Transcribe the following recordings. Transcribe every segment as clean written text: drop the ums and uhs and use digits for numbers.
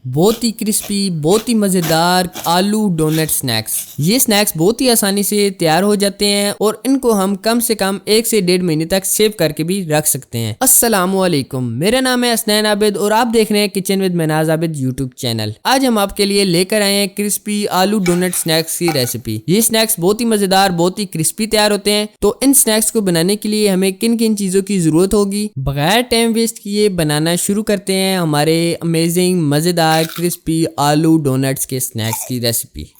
बहुत ही क्रिस्पी, बहुत ही मज़ेदार आलू डोनट स्नैक्स। ये स्नैक्स बहुत ही आसानी से तैयार हो जाते हैं और इनको हम कम से कम 1 से 1.5 महीने तक सेव करके भी रख सकते हैं। अस्सलामुअलैकुम, मेरा नाम है हसनैन आबिद और आप देख रहे हैं kitchen with Mahnaz Abid YouTube channel. आज हम आपके लिए लेकर आए हैं क्रिस्पी आलू डोनट स्नैक्स की रेसिपी। ये स्नैक्स बहुत ही मज़ेदार, बहुत ही क्रिस्पी तैयार होते हैं। तो इन स्नैक्स को बनाने के लिए हमें किन किन चीज़ों की ज़रूरत होगी, बगैर टाइम वेस्ट किए बनाना शुरू करते हैं हमारे अमेजिंग मज़ेदार क्रिस्पी आलू डोनट्स के स्नैक्स की रेसिपी।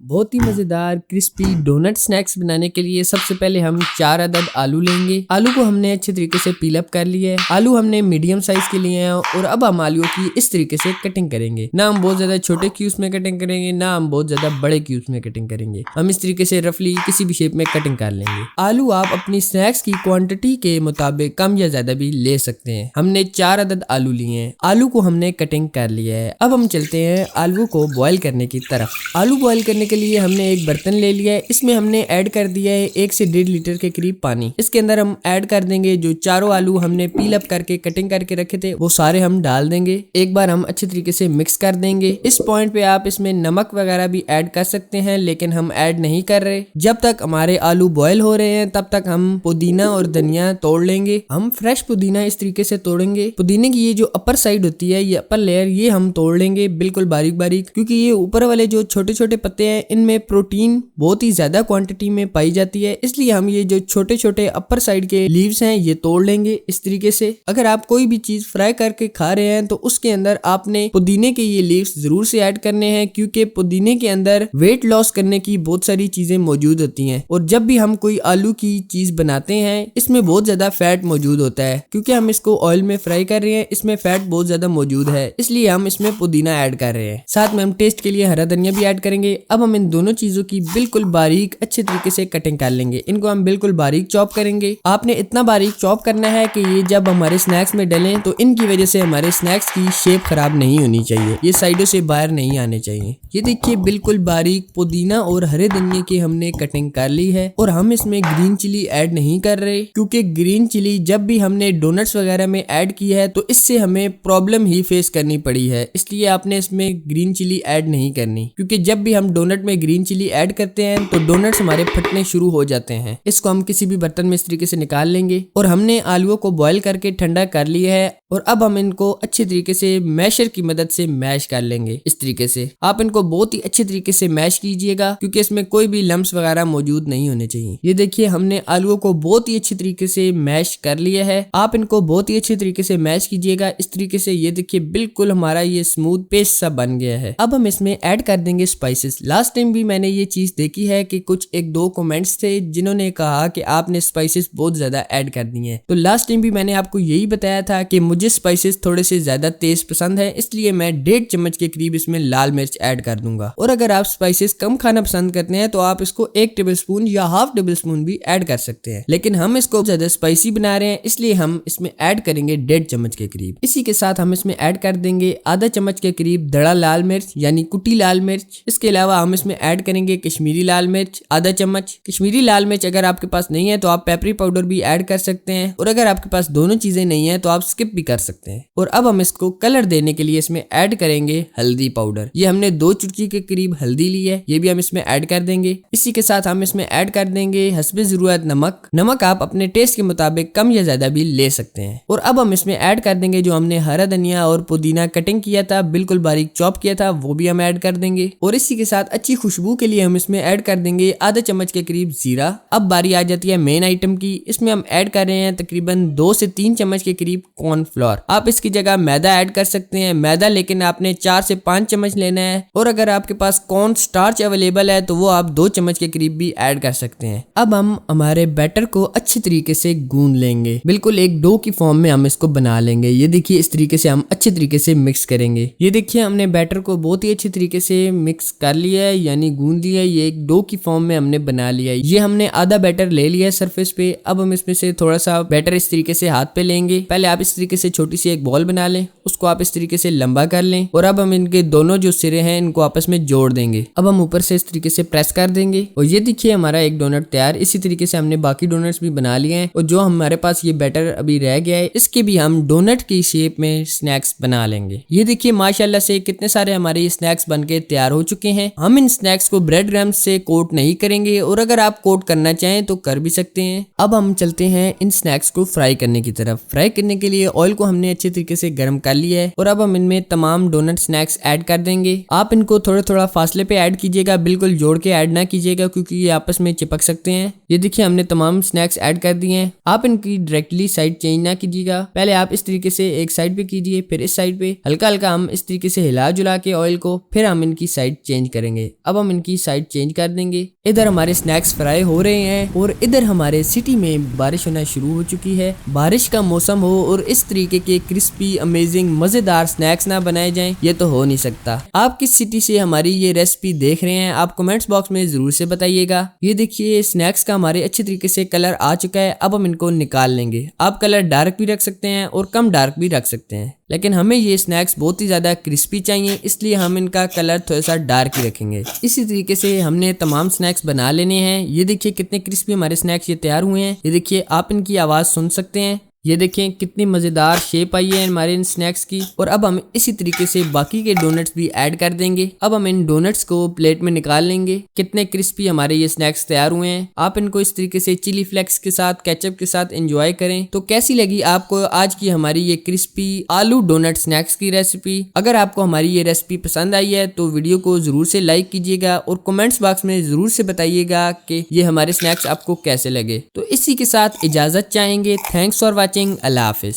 बहुत ही मज़ेदार क्रिस्पी डोनट स्नैक्स बनाने के लिए सबसे पहले हम 4 अदद आलू लेंगे। आलू को हमने अच्छे तरीके से पील अप कर लिया है। आलू हमने मीडियम साइज के लिए हैं और अब हम आलूओं की इस तरीके से कटिंग करेंगे। ना हम बहुत ज़्यादा छोटे क्यूब्स में कटिंग करेंगे, ना हम बहुत ज़्यादा बड़े क्यूब्स में कटिंग करेंगे। हम इस तरीके से रफली किसी भी शेप में कटिंग कर लेंगे। आलू आप अपनी स्नैक्स की क्वान्टिटी के मुताबिक कम या ज़्यादा भी ले सकते हैं। हमने 4 अदद आलू लिए हैं। आलू को हमने कटिंग कर लिया है। अब हम चलते हैं आलू को बॉयल करने की तरफ। आलू बॉयल करने के लिए हमने एक बर्तन ले लिया है। इसमें हमने ऐड कर दिया है 1 से 1.5 लीटर के करीब पानी। इसके अंदर हम ऐड कर देंगे जो चारों आलू हमने पील अप करके कटिंग करके रखे थे, वो सारे हम डाल देंगे। एक बार हम अच्छे तरीके से मिक्स कर देंगे। इस पॉइंट पे आप इसमें नमक वगैरह भी ऐड कर सकते हैं, लेकिन हम ऐड नहीं कर रहे। जब तक हमारे आलू बॉयल हो रहे हैं तब तक हम पुदीना और धनिया तोड़ लेंगे। हम फ्रेश पुदीना इस तरीके से तोड़ेंगे। पुदीने की ये जो अपर साइड होती है, ये अपर लेयर, ये हम तोड़ लेंगे बिल्कुल बारीक बारीक, क्योंकि ये ऊपर वाले जो छोटे छोटे पत्ते हैं इनमें प्रोटीन बहुत ही ज्यादा क्वांटिटी में पाई जाती है। इसलिए हम ये जो छोटे छोटे अपर साइड के लीव्स हैं ये तोड़ लेंगे इस तरीके से। अगर आप कोई भी चीज फ्राई करके खा रहे हैं तो उसके अंदर आपने पुदीने के ये लीव्स जरूर से ऐड करने हैं, क्योंकि पुदीने के अंदर वेट लॉस करने की बहुत सारी चीजें मौजूद होती हैं। और जब भी हम कोई आलू की चीज बनाते हैं इसमें बहुत ज्यादा फैट मौजूद होता है, क्योंकि हम इसको ऑयल में फ्राई कर रहे हैं, इसमें फैट बहुत ज्यादा मौजूद है, इसलिए हम इसमें पुदीना ऐड कर रहे हैं। साथ में हम टेस्ट के लिए हरा धनिया भी ऐड करेंगे। अब हम इन दोनों चीजों की बिल्कुल बारीक अच्छे तरीके से कटिंग कर लेंगे। इनको हम बिल्कुल बारीक चॉप करेंगे। आपने इतना बारीक चॉप करना है कि ये जब हमारे स्नैक्स में डलें तो इनकी वजह से हमारे स्नैक्स की शेप खराब नहीं होनी चाहिए, ये साइडों से बाहर नहीं आने चाहिए। ये देखिए बिल्कुल बारीक पुदीना और हरे धनिया की हमने कटिंग कर ली है। और हम इसमें ग्रीन चिली ऐड नहीं कर रहे, क्योंकि ग्रीन चिली जब भी हमने डोनट्स वगैरह में ऐड की है तो इससे हमें प्रॉब्लम ही फेस करनी पड़ी है। इसलिए आपने इसमें ग्रीन चिली ऐड नहीं करनी, क्योंकि जब भी हम डोनट में ग्रीन चिली ऐड करते हैं तो डोनट्स हमारे फटने शुरू हो जाते हैं। इसको हम किसी भी बर्तन में इस तरीके से निकाल लेंगे। और हमने आलूओं को बॉईल करके ठंडा कर लिया है और अब हम इनको अच्छे तरीके से मैशर की मदद से मैश कर लेंगे। इस तरीके से आप इनको बहुत ही अच्छे तरीके से मैश कीजिएगा, क्योंकि इसमें कोई भी लम्स वगैरह मौजूद नहीं होने चाहिए। ये देखिए हमने आलूओं को बहुत ही अच्छे तरीके से मैश कर लिया है। आप इनको बहुत ही अच्छे तरीके से मैश कीजिएगा इस तरीके से। ये देखिए बिल्कुल हमारा ये स्मूथ पेस्ट सा बन गया है। अब हम इसमें ऐड कर देंगे स्पाइसेस। लास्ट टाइम भी मैंने ये चीज देखी है कि कुछ 1-2 कमेंट्स थे जिन्होंने कहा कि आपने स्पाइसेस बहुत ज्यादा ऐड कर दी हैं। तो लास्ट टाइम भी मैंने आपको यही बताया था कि मुझे स्पाइसेस थोड़े से ज्यादा तेज पसंद है, इसलिए मैं 1.5 चम्मच के करीब इसमें लाल मिर्च ऐड कर दूंगा। और अगर आप स्पाइसेस कम खाना पसंद करते हैं तो आप इसको 1 टेबल स्पून या हाफ टेबल स्पून भी ऐड कर सकते हैं, लेकिन हम इसको ज्यादा स्पाइसी बना रहे हैं इसलिए हम इसमें ऐड करेंगे 1.5 चम्मच के करीब। इसी के साथ हम इसमें ऐड कर देंगे आधा चम्मच के करीब दड़ा लाल मिर्च यानी कुटी लाल मिर्च। इसके अलावा हम इसमें ऐड करेंगे कश्मीरी लाल मिर्च आधा चम्मच। कश्मीरी लाल मिर्च अगर आपके पास नहीं है तो आप पेपरी पाउडर भी ऐड कर सकते हैं, और अगर आपके पास दोनों चीजें नहीं है तो आप स्किप भी कर सकते हैं। और अब हम इसको कलर देने के लिए इसमें ऐड करेंगे हल्दी पाउडर। ये हमने 2 चुटकी के करीब हल्दी ली है, ये भी हम इसमें ऐड कर देंगे। इसी के साथ हम इसमें ऐड कर देंगे हस्बे जरूरत नमक। नमक आप अपने टेस्ट के मुताबिक कम या ज्यादा भी ले सकते हैं। और अब हम इसमें ऐड कर देंगे जो हमने हरा धनिया और पुदीना कटिंग किया था, बिल्कुल बारीक चॉप किया था, वो भी हम ऐड कर देंगे। और इसी के साथ अच्छी खुशबू के लिए हम इसमें ऐड कर देंगे आधा चम्मच के करीब जीरा। अब बारी आ जाती है मेन आइटम की। इसमें हम ऐड कर रहे हैं तकरीबन 2 से 3 चम्मच के करीब कॉर्नफ्लोर। आप इसकी जगह मैदा ऐड कर सकते हैं, मैदा लेकिन आपने 4 से 5 चम्मच लेना है। और अगर आपके पास कॉर्न स्टार्च अवेलेबल है तो वो आप 2 चम्मच के करीब भी ऐड कर सकते हैं। अब हम हमारे बैटर को अच्छी तरीके से गूंद लेंगे, बिल्कुल एक डो की फॉर्म में हम इसको बना लेंगे। ये देखिए इस तरीके से हम अच्छे तरीके से मिक्स करेंगे। ये देखिए हमने बैटर को बहुत ही अच्छी तरीके से मिक्स कर लिया है यानी गूंद लिया है, ये एक डो की फॉर्म में हमने बना लिया है। ये हमने आधा बैटर ले लिया है सरफेस पे। अब हम इसमें से थोड़ा सा बैटर इस तरीके से हाथ पे लेंगे। पहले आप इस तरीके से छोटी सी एक बॉल बना लें, उसको आप इस तरीके से लंबा कर लें और अब हम इनके दोनों जो सिरे हैं इनको आपस में जोड़ देंगे। अब हम ऊपर से इस तरीके से प्रेस कर देंगे और ये देखिए हमारा एक डोनट तैयार। इसी तरीके से हमने बाकी डोनट्स भी बना लिए हैं और जो हमारे पास ये बैटर अभी रह गया है इसके भी हम डोनट की शेप में स्नैक्स बना लेंगे। ये देखिए माशाल्लाह से कितने सारे हमारे ये स्नैक्स बनके तैयार हो चुके हैं। हम इन स्नैक्स को ब्रेड क्रम्ब से कोट नहीं करेंगे और अगर आप कोट करना चाहें तो कर भी सकते हैं। अब हम चलते हैं इन स्नैक्स को फ्राई करने की तरफ। फ्राई करने के लिए ऑयल को हमने अच्छे तरीके से गर्म कर लिया है और अब हम इनमें तमाम डोनट स्नैक्स ऐड कर देंगे। आप इनको थोड़ा थोड़ा फासले पे ऐड कीजिएगा, बिल्कुल जोड़ के ऐड ना कीजिएगा क्योंकि ये आपस में चिपक सकते हैं। ये देखिए हमने तमाम स्नैक्स ऐड कर दिए हैं। आप इनकी डायरेक्टली साइड चेंज ना कीजिएगा, पहले आप इस तरीके से एक साइड पे कीजिए, फिर इस साइड पे हल्का हल्का हम इस तरीके से हिला जुला के ऑयल को, फिर हम इनकी साइड चेंज करेंगे। अब हम इनकी साइड चेंज कर देंगे। इधर हमारे स्नैक्स फ्राई हो रहे हैं और इधर हमारे सिटी में बारिश होना शुरू हो चुकी है। बारिश का मौसम हो और इस तरीके के क्रिस्पी अमेजिंग मजेदार स्नैक्स ना बनाए जाएं, ये तो हो नहीं सकता। आप किस सिटी से हमारी ये रेसिपी देख रहे हैं आप कमेंट्स बॉक्स में जरूर से बताइएगा। ये देखिए स्नैक्स का हमारे अच्छे तरीके से कलर आ चुका है। अब हम इनको निकाल लेंगे। आप कलर डार्क भी रख सकते हैं और कम डार्क भी रख सकते हैं, लेकिन हमें ये स्नैक्स बहुत ही ज्यादा क्रिस्पी चाहिए इसलिए हम इनका कलर थोड़ा सा डार्क ही रखेंगे। इसी तरीके से हमने तमाम स्नैक्स बना लेने हैं। ये देखिए कितने क्रिस्पी हमारे स्नैक्स ये तैयार हुए हैं। ये देखिए आप इनकी आवाज सुन सकते हैं। ये देखें कितनी मजेदार शेप आई है हमारे इन स्नैक्स की। और अब हम इसी तरीके से बाकी के डोनट्स भी ऐड कर देंगे। अब हम इन डोनट्स को प्लेट में निकाल लेंगे। कितने क्रिस्पी हमारे ये स्नैक्स तैयार हुए हैं। आप इनको इस तरीके से चिली फ्लेक्स के साथ, केचप के साथ एंजॉय करें। तो कैसी लगी आपको आज की हमारी ये क्रिस्पी आलू डोनट स्नैक्स की रेसिपी? अगर आपको हमारी ये रेसिपी पसंद आई है तो वीडियो को जरूर से लाइक कीजिएगा और कमेंट्स बॉक्स में जरूर से बताइएगा कि ये हमारे स्नैक्स आपको कैसे लगे। तो इसी के साथ इजाजत चाहेंगे। Thanks for watching. Allah Hafiz.